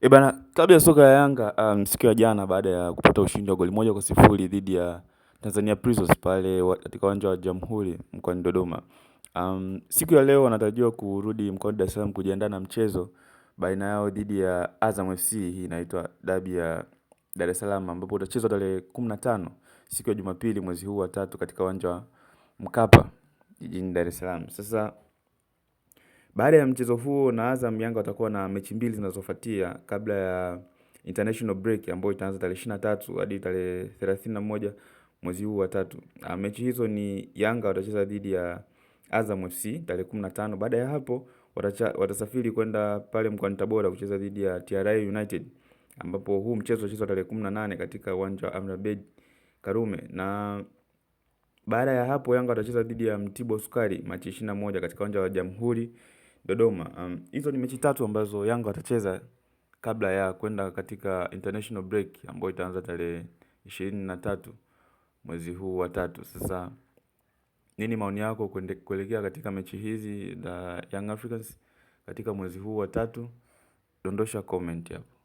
Bana, klabu ya soka ya Yanga siku ya jana baada ya kupata ushindi wa goli moja kwa sifuri dhidi ya Tanzania Prisons pale katika uwanja wa Jamhuri mkoani Dodoma. Siku ya leo wanatarajiwa kurudi mkoani Dar es Salaam kujiandaa na mchezo baina yao dhidi ya Azam FC. Hii inaitwa dabi ya Dar es Salaam ambapo utachezwa tarehe 15 siku ya Jumapili mwezi huu wa tatu katika uwanja wa Mkapa jijini Dar es Salaam. Sasa baada ya mchezo huo na Azam, Yanga watakuwa na mechi mbili zinazofuatia kabla ya international break ambayo itaanza tarehe 23 hadi tarehe 31 mwezi huu wa tatu. Mechi hizo ni Yanga watacheza dhidi ya Azam FC tarehe 15. Baada ya hapo watasafiri kwenda pale mkoani Tabora kucheza dhidi ya TRA United, ambapo huu mchezo utachezwa tarehe 18 katika uwanja wa Amri Abeid Karume. Na baada ya hapo Yanga watacheza dhidi ya Mtibwa Sukari Machi 21 katika uwanja wa Jamhuri Dodoma. Hizo ni mechi tatu ambazo Yanga watacheza kabla ya kwenda katika international break ambayo itaanza tarehe 23 mwezi huu wa tatu. Sasa nini maoni yako kuelekea katika mechi hizi za Young Africans katika mwezi huu wa tatu? Dondosha comment hapo.